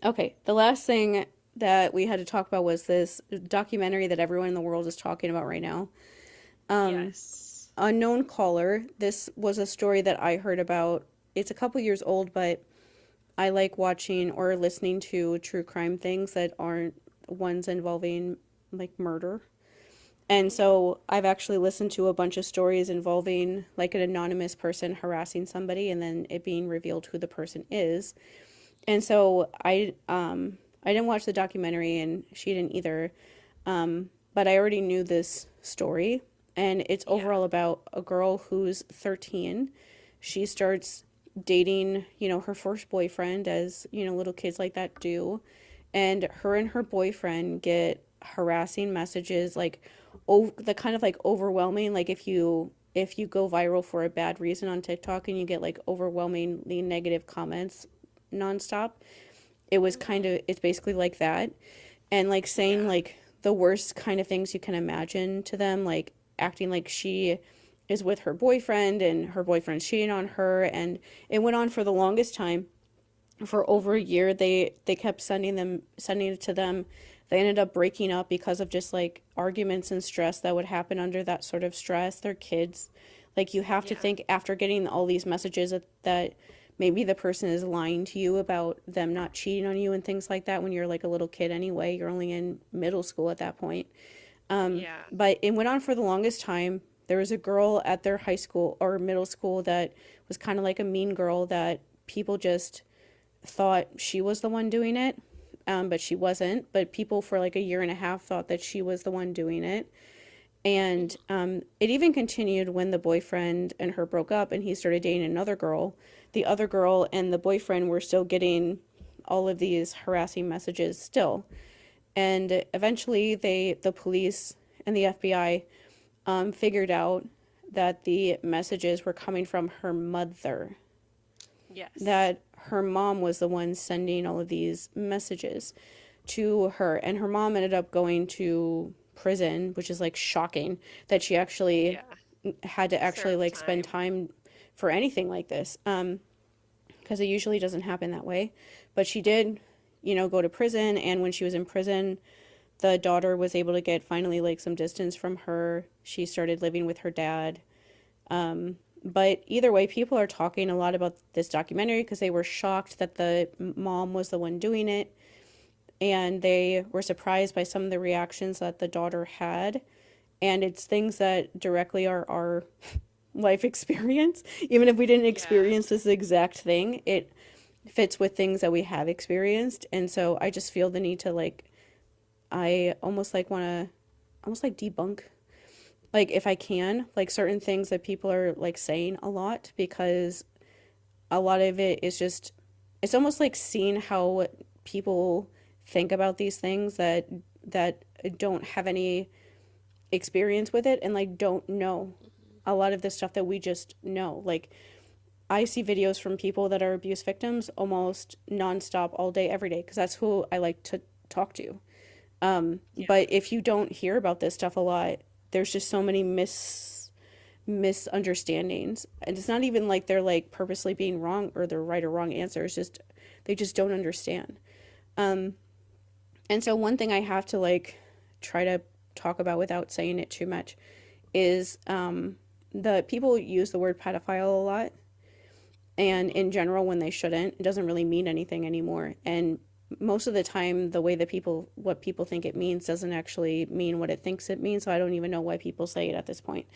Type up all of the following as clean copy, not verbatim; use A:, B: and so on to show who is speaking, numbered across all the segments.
A: Okay, the last thing that we had to talk about was this documentary that everyone in the world is talking about right now. Um,
B: Yes.
A: Unknown Caller. This was a story that I heard about. It's a couple years old, but I like watching or listening to true crime things that aren't ones involving like murder. And
B: Hmm.
A: so I've actually listened to a bunch of stories involving like an anonymous person harassing somebody and then it being revealed who the person is. And so I didn't watch the documentary and she didn't either. But I already knew this story and it's
B: Yeah.
A: overall about a girl who's 13. She starts dating, her first boyfriend as, little kids like that do. And her boyfriend get harassing messages like the kind of like overwhelming like if you go viral for a bad reason on TikTok and you get like overwhelmingly negative comments nonstop,
B: Hmm.
A: it's basically like that. And like saying
B: Yeah.
A: like the worst kind of things you can imagine to them, like acting like she is with her boyfriend and her boyfriend's cheating on her. And it went on for the longest time. For over a year, they kept sending it to them. They ended up breaking up because of just like arguments and stress that would happen under that sort of stress. Their kids, like you have to
B: Yeah.
A: think after getting all these messages that maybe the person is lying to you about them not cheating on you and things like that when you're like a little kid anyway. You're only in middle school at that point.
B: Yeah.
A: But it went on for the longest time. There was a girl at their high school or middle school that was kind of like a mean girl that people just thought she was the one doing it, but she wasn't. But people for like a year and a half thought that she was the one doing it. And
B: Hmm.
A: it even continued when the boyfriend and her broke up and he started dating another girl. The other girl and the boyfriend were still getting all of these harassing messages still. And eventually the police and the FBI figured out that the messages were coming from her mother,
B: Yes.
A: that her mom was the one sending all of these messages to her. And her mom ended up going to prison, which is like shocking that she actually
B: Yeah.
A: had to actually
B: Serve
A: like spend
B: time.
A: time for anything like this. Because it usually doesn't happen that way. But she did, go to prison. And when she was in prison, the daughter was able to get finally like some distance from her. She started living with her dad. But either way, people are talking a lot about this documentary because they were shocked that the mom was the one doing it. And they were surprised by some of the reactions that the daughter had. And it's things that directly are our life experience. Even if we didn't
B: Yeah.
A: experience this exact thing, it fits with things that we have experienced. And so I just feel the need to like, I almost like want to almost like debunk like if I can, like certain things that people are like saying a lot because a lot of it is just it's almost like seeing how people think about these things that don't have any experience with it and like don't know
B: Hmm.
A: a lot of the stuff that we just know. Like I see videos from people that are abuse victims almost nonstop all day every day because that's who I like to talk to.
B: Yeah.
A: But if you don't hear about this stuff a lot, there's just so many misunderstandings. And it's not even like they're like purposely being wrong or they're right or wrong answers. Just they just don't understand. And so one thing I have to like try to talk about without saying it too much is the people use the word pedophile a lot and
B: Hmm.
A: in general when they shouldn't. It doesn't really mean anything anymore. And most of the time the way that people what people think it means doesn't actually mean what it thinks it means, so I don't even know why people say it at this point.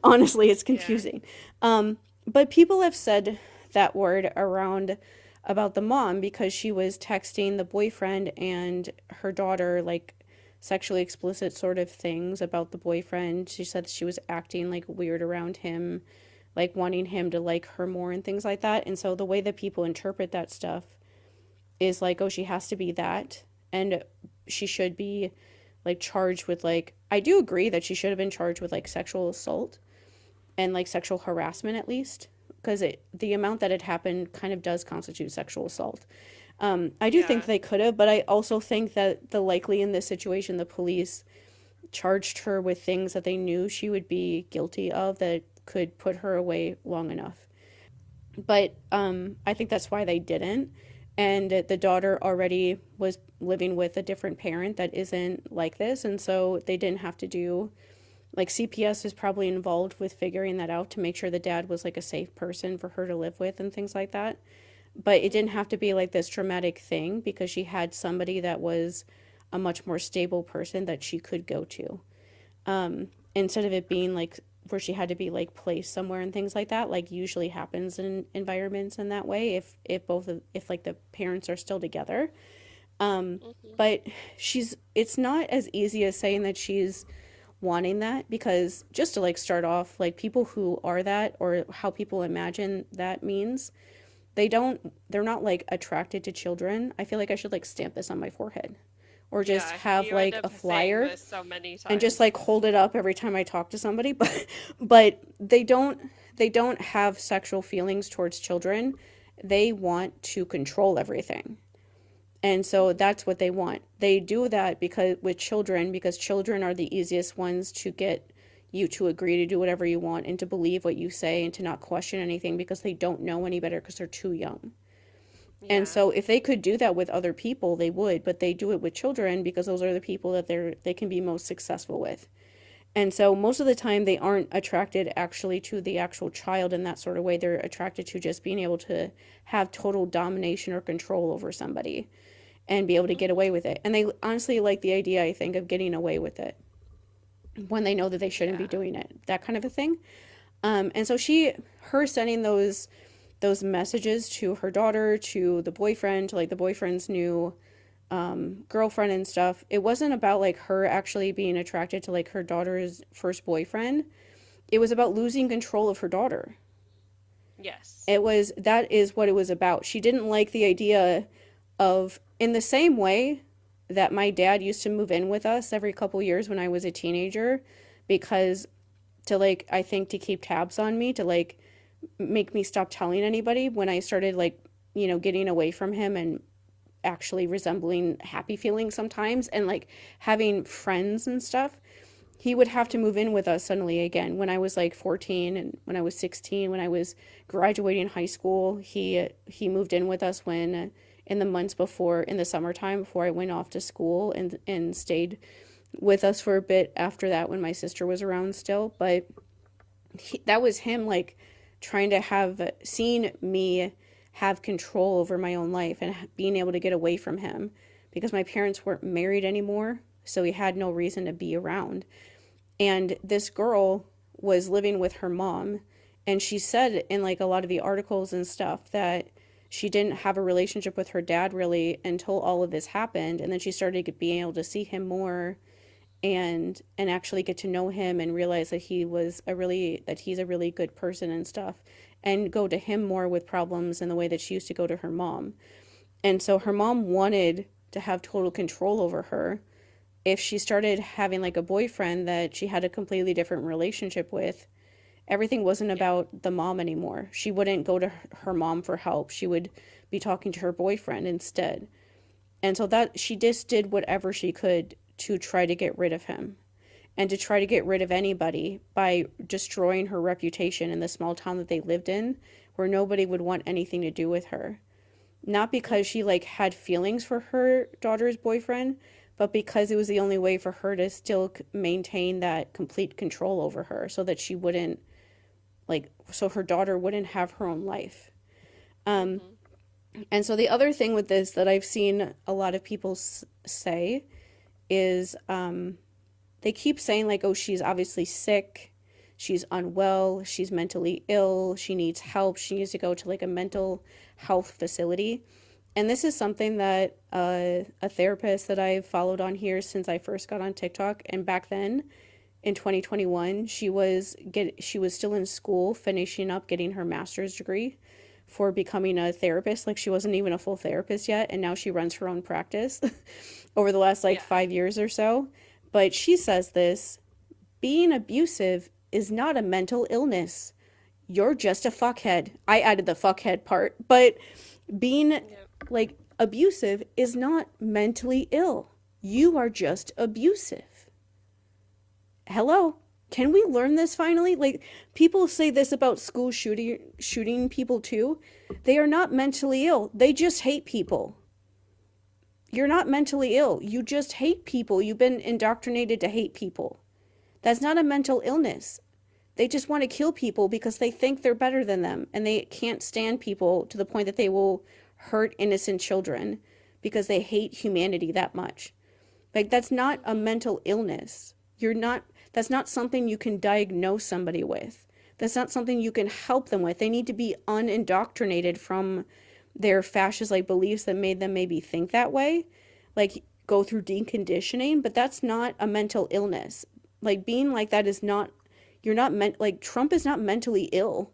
A: Honestly, it's
B: Yeah.
A: confusing. But people have said that word around about the mom because she was texting the boyfriend and her daughter like sexually explicit sort of things about the boyfriend. She said she was acting like weird around him, like wanting him to like her more and things like that. And so the way that people interpret that stuff is like, oh, she has to be that. And she should be like charged with like, I do agree that she should have been charged with like sexual assault and like sexual harassment at least. Because the amount that it happened kind of does constitute sexual assault. I do think
B: Yeah.
A: they could have, but I also think that the likely in this situation, the police charged her with things that they knew she would be guilty of that could put her away long enough. But I think that's why they didn't. and the daughter already was living with a different parent that isn't like this, and so they didn't have to do like CPS is probably involved with figuring that out to make sure the dad was like a safe person for her to live with and things like that. But it didn't
B: Mhm.
A: have to be like this traumatic thing because she had somebody that was a much more stable person that she could go to. Instead of it being like where she had to be like placed somewhere and things like that, like usually happens in environments in that way if both of if like the parents are still together.
B: Mhm.
A: But it's not as easy as saying that she's wanting that, because just to like start off, like people who are that or how people imagine that means, they're not like attracted to children. I feel like I should like stamp this on my forehead or just
B: Yeah,
A: have
B: you end
A: like
B: up
A: a
B: saying
A: flyer
B: this so many
A: and just
B: times.
A: like hold it up every time I talk to somebody. But they don't have sexual feelings towards children. They want to control everything. And so
B: Mhm.
A: that's what they want. They do that because with children, because children are the easiest ones to get you to agree to do whatever you want and to believe what you say and to not question anything because they don't know any better because they're too young. And
B: Yeah.
A: so if they could do that with other people, they would, but they do it with children because those are the people that they can be most successful with. And so most of the time they aren't attracted actually to the actual child in that sort of way. They're attracted to just being able to have total domination or control over somebody and be able to get
B: Mhm.
A: away with it. And they honestly like the idea, I think, of getting away with it when they know that they shouldn't be
B: Yeah.
A: doing it, that kind of a thing. And so her sending those messages to her daughter, to the boyfriend, to like the boyfriend's new girlfriend and stuff. It wasn't about like her actually being attracted to like her daughter's first boyfriend. It was about losing control of her daughter.
B: Yes.
A: That is what it was about. She didn't like the idea of, in the same way that my dad used to move in with us every couple years when I was a teenager, because to like, I think to keep tabs on me, to like make me stop telling anybody when I started like, getting away from him and actually resembling happy feelings sometimes and like having friends and stuff. He would have to
B: Mhm.
A: move in with us suddenly again when I was like 14 and when I was 16, when I was graduating high school. He moved in with us when in the months before, in the summertime before I went off to school, and stayed with us for a bit after that when my sister was around still. But that was him like trying to have seen me have control over my own life and being able to get away from him because my parents weren't married anymore, so he had no reason to be around. And this girl was living with her mom, and she said in like a lot of the articles and stuff that she didn't have a relationship with her dad really until all of this happened, and then she started being able to see him more and actually get to know him and realize that he's a really good person and stuff, and go to him more with problems in the way that she used to go to her mom. And so her
B: Mhm.
A: mom wanted to have total control over her. If she started having like a boyfriend that she had a completely different relationship with, everything wasn't
B: Yeah.
A: about the mom anymore. She wouldn't go to her mom for help. She would be talking to her boyfriend instead. And so that she just did whatever she could to try to get rid of him and to try to get rid of anybody by destroying her reputation in the small town that they lived in, where nobody would want anything to do with her. Not because
B: Mhm.
A: she like had feelings for her daughter's boyfriend, but because it was the only way for her to still maintain that complete control over her so that she wouldn't like so her daughter wouldn't have her own life. Um
B: Mhm.
A: and so the other thing with this that I've seen a lot of people say is they keep saying like, oh, she's obviously sick, she's unwell, she's mentally ill, she needs help, she needs to go to like a mental health facility. And this is something that a therapist that I've followed on here since I first got on TikTok, and back then in 2021 she was still in school finishing up getting her master's degree for becoming a therapist. Like she wasn't even a full therapist yet, and now she runs her own practice over the last like
B: Yeah.
A: 5 years or so. But she says this: being abusive is not a mental illness. You're just a fuckhead. I added the fuckhead part, but being
B: Yeah.
A: like abusive is not mentally ill. You are just abusive. Hello. Can we learn this finally? Like, people say this about school shooting people too. They are not mentally ill. They just hate people. You're not mentally ill. You just hate people. You've been indoctrinated to hate people. That's not a mental illness. They just want to kill people because they think they're better than them and they can't stand people to the point that they will hurt innocent children because they hate humanity that much. Like, that's not a mental illness. You're not, that's not something you can diagnose somebody with. That's not something you can help them with. They need to be unindoctrinated from their fascist like beliefs that made them maybe think that way, like go through deconditioning, but that's not a mental illness. Like, being like that is not, you're not meant, like, Trump is not mentally ill.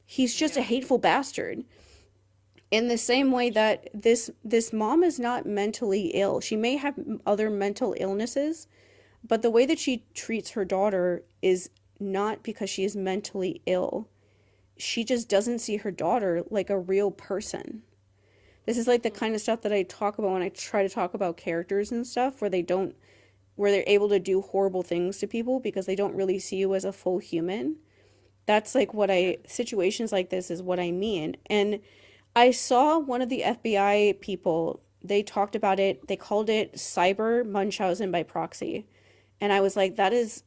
A: He's just a
B: Yeah.
A: hateful bastard. In the same way that this mom is not mentally ill. She may have other mental illnesses, but the way that she treats her daughter is not because she is mentally ill. She just doesn't see her daughter like a real person. This is like the kind of stuff that I talk about when I try to talk about characters and stuff, where they're able to do horrible things to people because they don't really see you as a full human. That's like what
B: Yeah.
A: I, situations like this is what I mean. And I saw one of the FBI people, they talked about it, they called it cyber Munchausen by proxy. And I was like, that is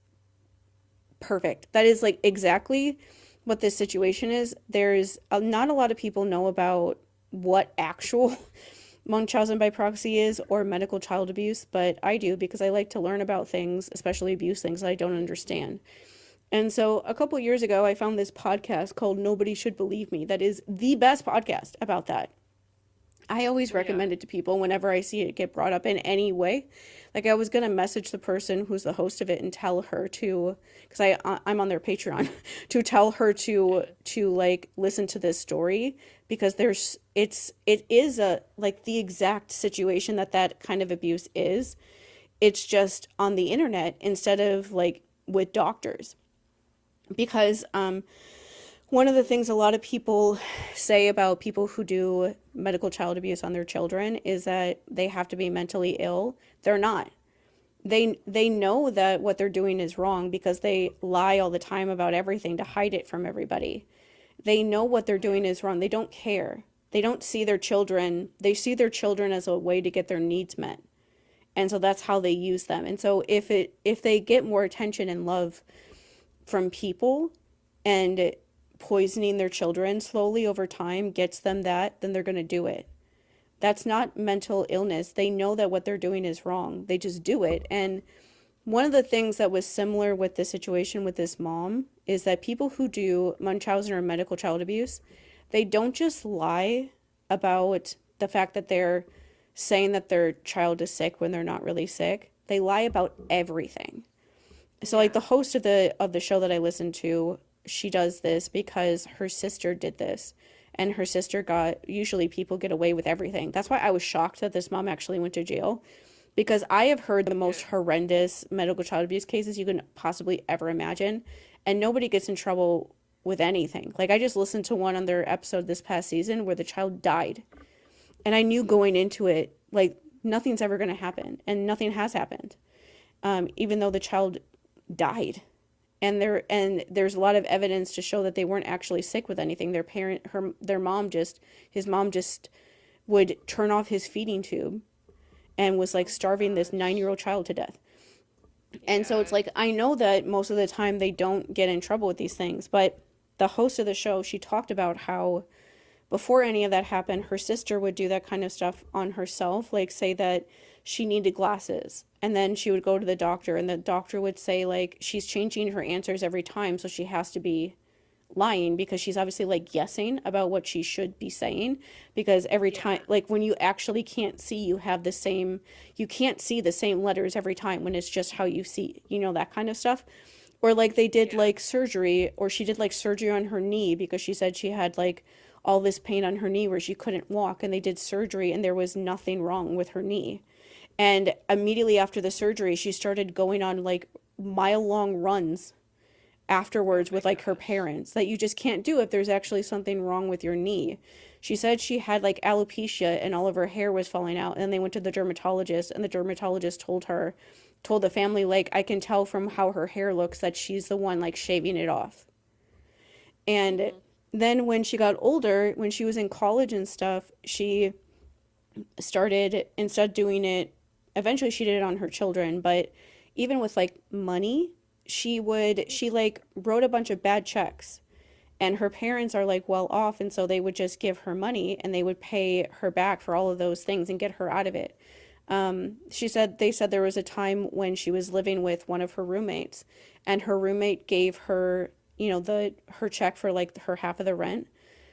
A: perfect. That is like exactly what this situation is. There's not a lot of people know about what actual Munchausen by proxy is or medical child abuse, but I do because I like to learn about things, especially abuse things that I don't understand. And so a couple years ago, I found this podcast called Nobody Should Believe Me that is the best podcast about that. I always
B: Yeah.
A: recommend it to people whenever I see it get brought up in any way. Like, I was gonna message the person who's the host of it and tell her to, because I'm on their Patreon, to tell her
B: Okay.
A: to like listen to this story because it is a like the exact situation that that kind of abuse is. It's just on the internet instead of like with doctors because one of the things a lot of people say about people who do medical child abuse on their children is that they have to be mentally ill. They're not. They know that what they're doing is wrong because they lie all the time about everything to hide it from everybody. They know what they're
B: Yeah.
A: doing is wrong. They don't care. They don't see their children. They see their children as a way to get their needs met. And so that's how they use them. And so if they get more attention and love from people and poisoning their children slowly over time gets them that, then they're going to do it. That's not mental illness. They know that what they're doing is wrong. They just do it. And one of the things that was similar with the situation with this mom is that people who do Munchausen or medical child abuse, they don't just lie about the fact that they're saying that their child is sick when they're not really sick. They lie about everything. So like
B: Yeah.
A: the host of the show that I listen to, she does this because her sister did this. And her sister got, usually people get away with everything. That's why I was shocked that this mom actually went to jail because I have heard the most
B: Yeah.
A: horrendous medical child abuse cases you can possibly ever imagine, and nobody gets in trouble with anything. Like, I just listened to one on their episode this past season where the child died, and I knew going into it, like, nothing's ever going to happen, and nothing has happened, even though the child died. And there's a lot of evidence to show that they weren't actually sick with anything. Their mom just, his mom just would turn off his feeding tube and was like
B: Oh my
A: starving this
B: gosh.
A: 9-year-old child to death. And so it's
B: Yeah.
A: like, I know that most of the time they don't get in trouble with these things, but the host of the show, she talked about how before any of that happened, her sister would do that kind of stuff on herself, like say that she needed glasses. And then she would go to the doctor, and the doctor would say, like, she's changing her answers every time, so she has to be lying because she's obviously like guessing about what she should be saying because every time,
B: Yeah.
A: like, when you actually can't see, you have the same, you can't see the same letters every time when it's just how you see, that kind of stuff. Or like they did
B: Yeah.
A: like surgery, or she did like surgery on her knee because she said she had like all this pain on her knee where she couldn't walk, and they did surgery and there was nothing wrong with her knee. And immediately after the surgery, she started going on like mile-long runs
B: Oh
A: afterwards
B: my
A: with like her
B: gosh.
A: parents that you just can't do if there's actually something wrong with your knee. She said she had like alopecia and all of her hair was falling out, and they went to the dermatologist, and the dermatologist told her told the family, like, I can tell from how her hair looks that she's the one like shaving it off. And
B: Mhm.
A: then when she got older, when she was in college and stuff, she started, instead of doing it, eventually she did it on her children, but even with like money, she like wrote a bunch of bad checks, and her parents are like well off, and so they would just give her money and they would pay her back for all of those things and get her out of it. She said they said there was a time when she was living with one of her roommates, and her roommate gave her, the her check for like her half of the rent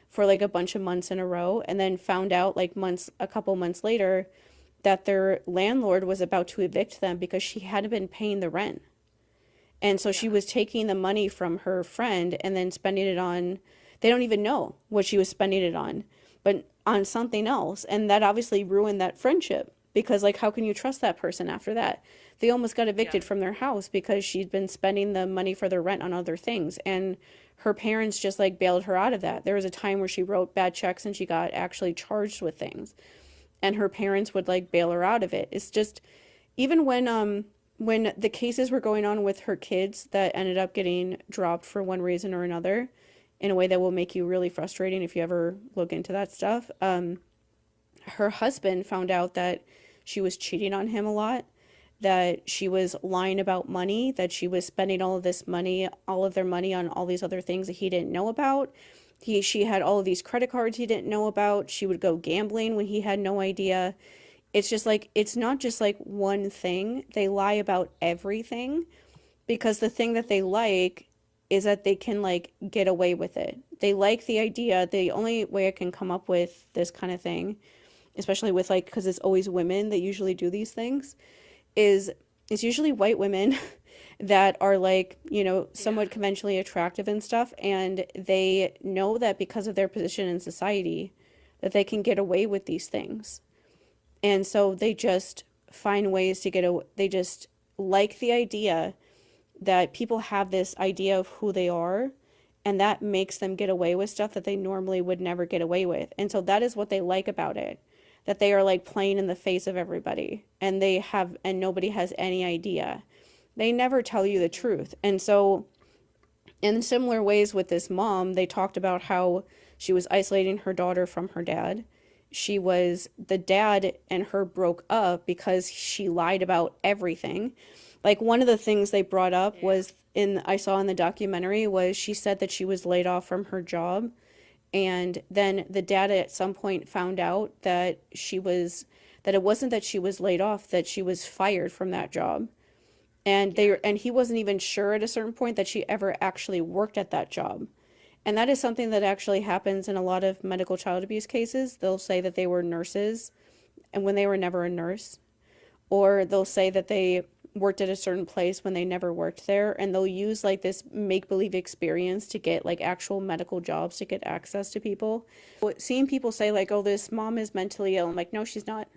A: for like a bunch of months in a row, and then found out like a couple months later, that their landlord was about to evict them because she hadn't been paying the rent. And so she
B: Yeah.
A: was taking the money from her friend and then spending it on, they don't even know what she was spending it on, but on something else. And that obviously ruined that friendship because, like, how can you trust that person after that? They almost got
B: Yeah.
A: evicted from their house because she'd been spending the money for their rent on other things. And her parents just like bailed her out of that. There was a time where she wrote bad checks and she got actually charged with things. And her parents would like bail her out of it. It's just, even when the cases were going on with her kids that ended up getting dropped for one reason or another, in a way that will make you really frustrating if you ever look into that stuff. Her husband found out that she was cheating on him a lot, that she was lying about money, that she was spending all of this money, all of their money on all these other things that he didn't know about. She had all of these credit cards he didn't know about. She would go gambling when he had no idea. It's just like, it's not just like one thing. They lie about everything because the thing that they
B: Mhm.
A: like is that they can like get away with it. They like the idea. The only way I can come up with this kind of thing, especially with like, because it's always women that usually do these things, is it's usually white women that are like,
B: Yeah.
A: somewhat conventionally attractive and stuff, and they know that because of their position in society that they can get away with these things. And so they just find ways to they just like the idea that people have this idea of who they are, and that makes them get away with stuff that they normally would never get away with. And so that is what they like about it, that they are like playing in the face of everybody, and nobody has any idea. They never tell you the
B: Mhm.
A: truth. And so in similar ways with this mom, they talked about how she was isolating her daughter from her dad. The dad and her broke up because she lied about everything. Like, one of the things they brought up
B: Yeah.
A: was, I saw in the documentary, was she said that she was laid off from her job, and then the dad at some point found out that that it wasn't that she was laid off, that she was fired from that job.
B: Yeah.
A: And he wasn't even sure at a certain point that she ever actually worked at that job. And that is something that actually happens in a lot of medical child abuse cases. They'll say that they were nurses and when they were never a nurse, or they'll say that they worked at a certain place when they never worked there, and they'll use like this make believe experience to get like actual medical jobs to get access to people. Seeing people say like, "Oh, this mom is mentally ill," I'm like, "No, she's not.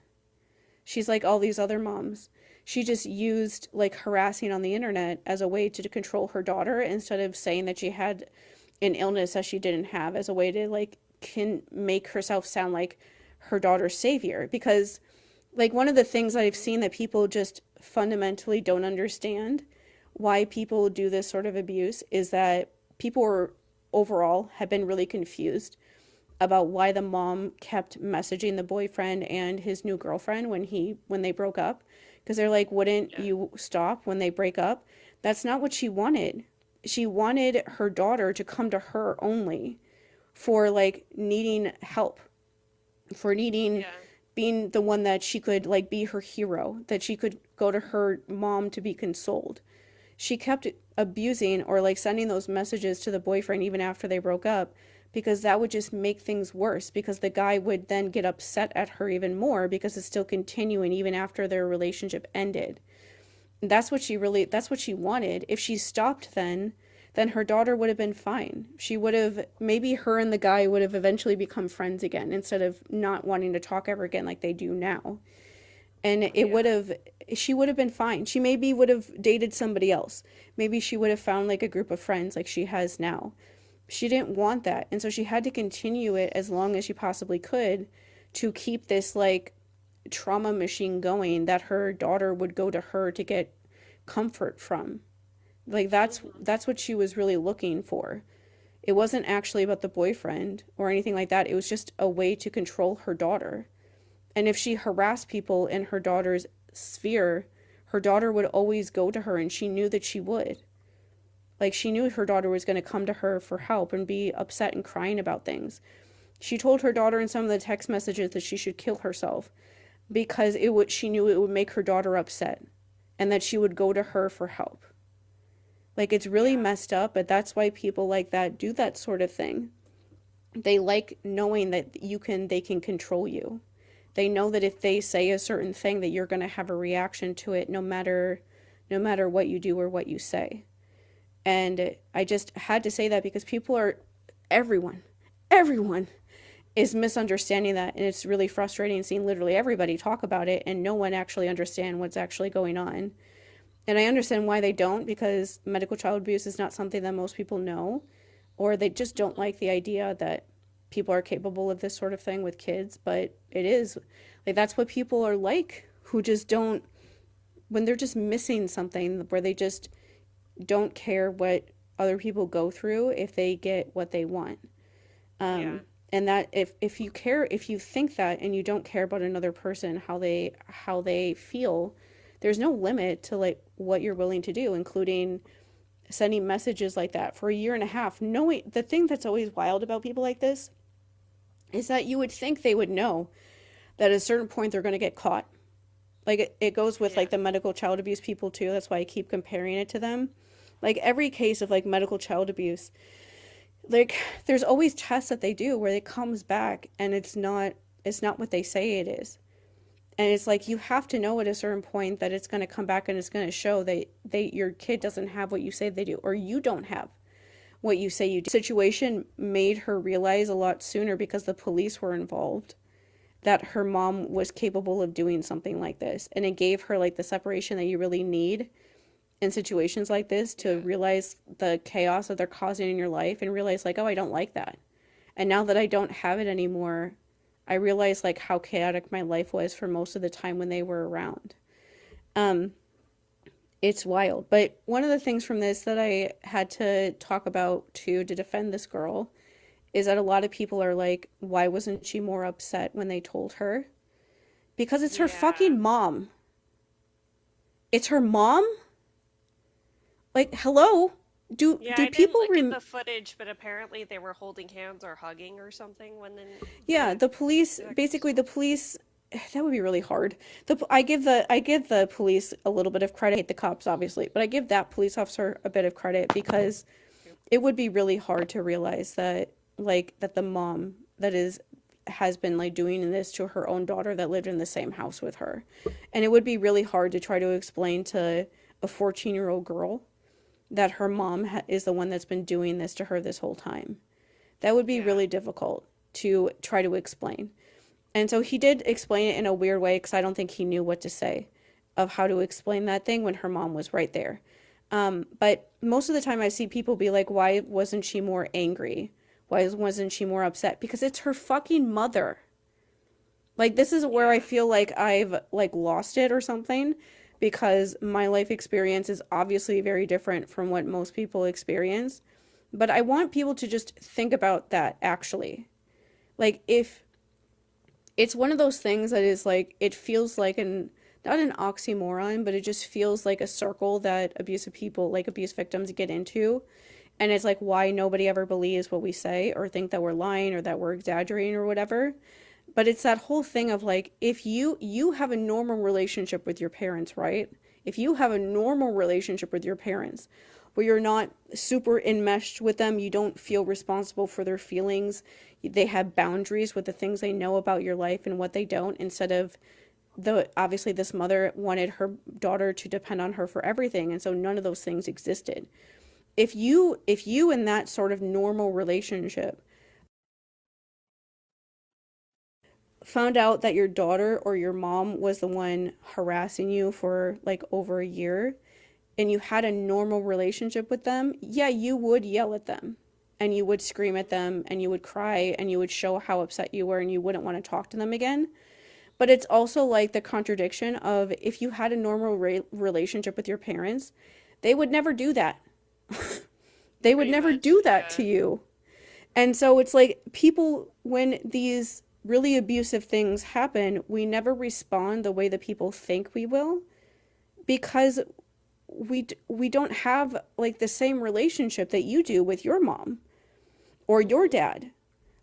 A: She's like all these other moms. She just used like harassing on the internet as a way to control her daughter, instead of saying that she had an illness that she didn't have, as a way to like can make herself sound like her daughter's savior." Because like, one of the things I've
B: Mhm.
A: seen that people just fundamentally don't understand why people do this sort of abuse is that people are overall have been really confused about why the mom kept messaging the boyfriend and his new girlfriend when they broke up, because they're like, wouldn't
B: Yeah.
A: you stop when they break up? That's not what she wanted. She wanted her daughter to come to her only for like needing help, for needing,
B: Yeah.
A: being the one that she could like be her hero, that she could go to her mom to be consoled. She kept abusing or like sending those messages to the boyfriend even after they broke up, because that would just make things worse, because the guy would then get upset at her even more because it's still continuing even after their relationship ended. That's what she wanted. If she stopped then her daughter would have been fine. She would have, maybe her and the guy would have eventually become friends again, instead of not wanting to talk ever again like they do now. And it would
B: Yeah.
A: have, she would have been fine. She maybe would have dated somebody else. Maybe she would have found like a group of friends like she has now. She didn't want that. And so she had to continue it as long as she possibly could to keep this like trauma machine going, that her daughter would go to her to get comfort from. Like
B: Mhm.
A: that's what she was really looking for. It wasn't actually about the boyfriend or anything like that. It was just a way to control her daughter. And if she harassed people in her daughter's sphere, her daughter would always go to her, and she knew that she would. Like, she knew her daughter was going to come to her for help and be upset and crying about things. She told her daughter in some of the text messages that she should kill herself because she knew it would make her daughter upset and that she would go to her for help. Like, it's really
B: Yeah.
A: messed up, but that's why people like that do that sort of thing. They like knowing that they can control you. They know that if they say a certain thing that you're going to have a reaction to it no matter what you do or what you say. And I just had to say that because everyone, everyone is misunderstanding that. And it's really frustrating seeing literally everybody talk about it and no one actually understand what's actually going on. And I understand why they don't, because medical child abuse is not something that most people know, or they just don't
B: Mhm.
A: like the idea that people are capable of this sort of thing with kids. But it is like that's what people are like who just don't, when they're just missing something, where they just don't care what other people go through if they get what they want.
B: Yeah.
A: Um, and that if you care, if you think that and you don't care about another person, how they feel, there's no limit to like what you're willing to do, including sending messages like that for a year and a half. Knowing the thing that's always wild about people like this is that you would think they would know that at a certain point they're going to get caught. Like it goes with
B: Yeah.
A: like the medical child abuse people too. That's why I keep comparing it to them. Like every case of like medical child abuse, like there's always tests that they do where it comes back and it's not what they say it is. And it's like you have to know at a certain point that it's going to come back and it's going to show that your kid doesn't have what you say they do, or you don't have what you say you do. The situation made her realize a lot sooner, because the police were involved, that her mom was capable of doing something like this, and it gave her like the separation that you really need in situations like this, to
B: Yeah.
A: realize the chaos that they're causing in your life and realize like, oh, I don't like that. And now that I don't have it anymore, I realize like how chaotic my life was for most of the time when they were around. um it's wild. But one of the things from this that I had to talk about too, to defend this girl, is that a lot of people are like, why wasn't she more upset when they told her? Because it's her
B: Yeah.
A: fucking mom. It's her mom. Like, hello.
B: Yeah,
A: Do
B: I didn't
A: people
B: look at the footage, but apparently they were holding hands or hugging or something when
A: Yeah,
B: the
A: the police,
B: text
A: basically
B: was.
A: the police, that would be really hard. I give the police a little bit of credit. I hate the cops obviously, but I give that police officer a bit of credit, because it would be really hard to realize that that the mom that is has been like doing this to her own daughter that lived in the same house with her. And it would be really hard to try to explain to a 14-year-old girl that her mom is the one that's been doing this to her this whole time. That would be
B: Yeah.
A: really difficult to try to explain. And so he did explain it in a weird way, because I don't think he knew what to say of how to explain that thing when her mom was right there. But most of the time I see people be like, why wasn't she more angry? Why wasn't she more upset? Because it's her fucking mother. Like, this is where I
B: Yeah.
A: feel like I've like lost it or something, because my life experience is obviously very different from what most people experience. But I want people to just think about that actually. Like, if it's one of those things that is like, it feels like an not an oxymoron, but it just feels like a circle that abusive people, like abuse victims, get into. And it's like why nobody ever believes what we say, or think that we're lying or that we're exaggerating or whatever. But it's that whole thing of like, if you have a normal relationship with your parents, right? If you have a normal relationship with your parents where you're not super enmeshed with them, you don't feel responsible for their feelings, they have boundaries with the things they know about your life and what they don't, instead of the obviously this mother wanted her daughter to depend on her for everything, and so none of those things existed. If you in that sort of normal relationship found out that your daughter or your mom was the one harassing you for like over a year, and you had a normal relationship with them, yeah, you would yell at them and you would scream at them and you would cry and you would show how upset you were and you wouldn't want to talk to them again. But it's also like the contradiction of if you had a normal relationship with your parents, they would never do that. They would
B: Pretty
A: never
B: much,
A: do that
B: yeah.
A: to you. And so it's like people, when these really abusive things happen, we never respond the way that people think we will because we don't have like the same relationship that you do with your mom or your
B: Hmm.
A: dad.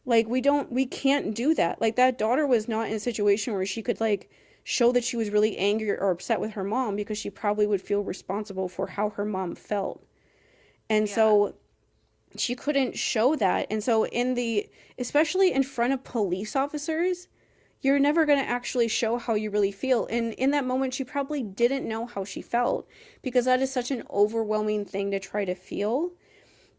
A: Like we can't do that. Like that daughter was not in a situation where she could like show that she was really angry or upset with her mom because she probably would feel responsible for how her mom felt. And
B: Yeah.
A: so she couldn't show that. And so especially in front of police officers, you're never going to actually show how you really feel. And in that moment, she probably didn't know how she felt because that is such an overwhelming thing to try to feel.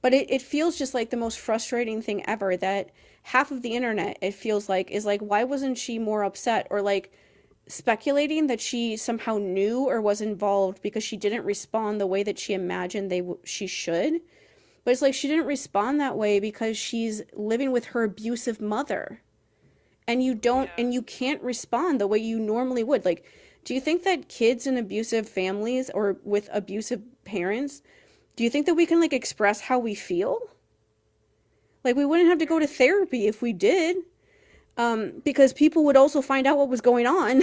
A: But it feels just like the most frustrating thing ever that half of the internet, it feels like, is like, why wasn't she more upset? Or like speculating that she somehow knew or was involved because she didn't respond the way that she imagined she should. But it's like she didn't respond that way because she's living with her abusive mother. And
B: Yeah.
A: you can't respond the way you normally would. Like, do you think that kids in abusive families or with abusive parents, do you think that we can like express how we feel? Like we wouldn't have to go to therapy if we did. Because people would also find out what was going on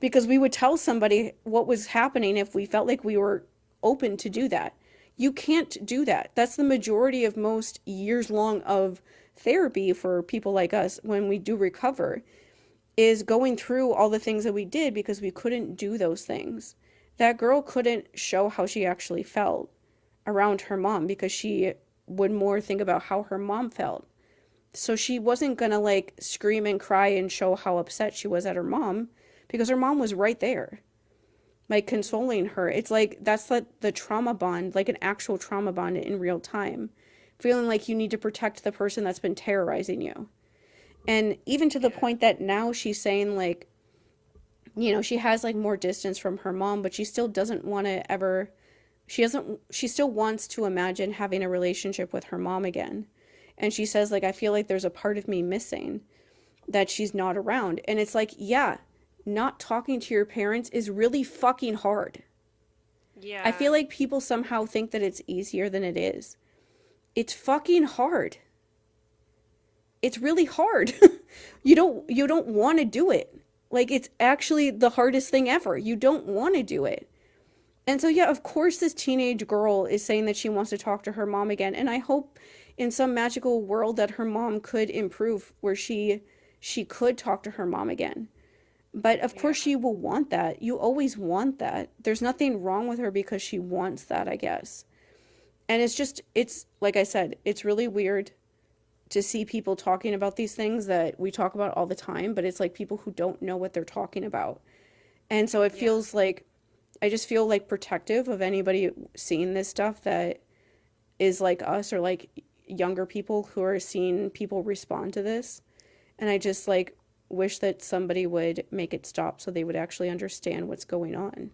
A: because we would tell somebody what was happening if we felt like we were open to do that. You can't do that. That's the majority of most years long of therapy for people like us when we do recover is going through all the things that we did because we couldn't do those things. That girl couldn't show how she actually felt around her mom because she would more think about how her mom felt. So she wasn't gonna like scream and cry and show how upset she was at her mom because her mom was right there, like
B: Hmm.
A: consoling her. It's like that's like the trauma bond, like an actual trauma bond in real time. Feeling like you need to protect the person that's been terrorizing you. And even to the
B: Yeah.
A: point that now she's saying like, she has like more distance from her mom, but she still doesn't want to ever she still wants to imagine having a relationship with her mom again. And she says like I feel like there's a part of me missing that she's not around. And it's like, yeah, not talking to your parents is really fucking hard. I feel
B: Yeah.
A: like people somehow think that it's easier than it is. It's fucking hard. It's really hard. You don't want to do it. Like it's actually the hardest thing ever. You don't want to do it. And so yeah, of course this teenage girl is saying that she wants to talk to her mom again, and I hope in some magical world that her mom could improve where she could talk to her mom again. But of course
B: Yeah.
A: she will want that. You always want that. There's nothing wrong with her because she wants that, I guess. And it's like I said, it's really weird to see people talking about these things that we talk about all the time, but it's like people who don't know what they're talking about. And so it
B: Yeah.
A: feels like I just feel like protective of anybody seeing this stuff that is like us or like younger people who are seeing people respond to this. And I just like wish that somebody would make it stop so they would actually understand what's going on.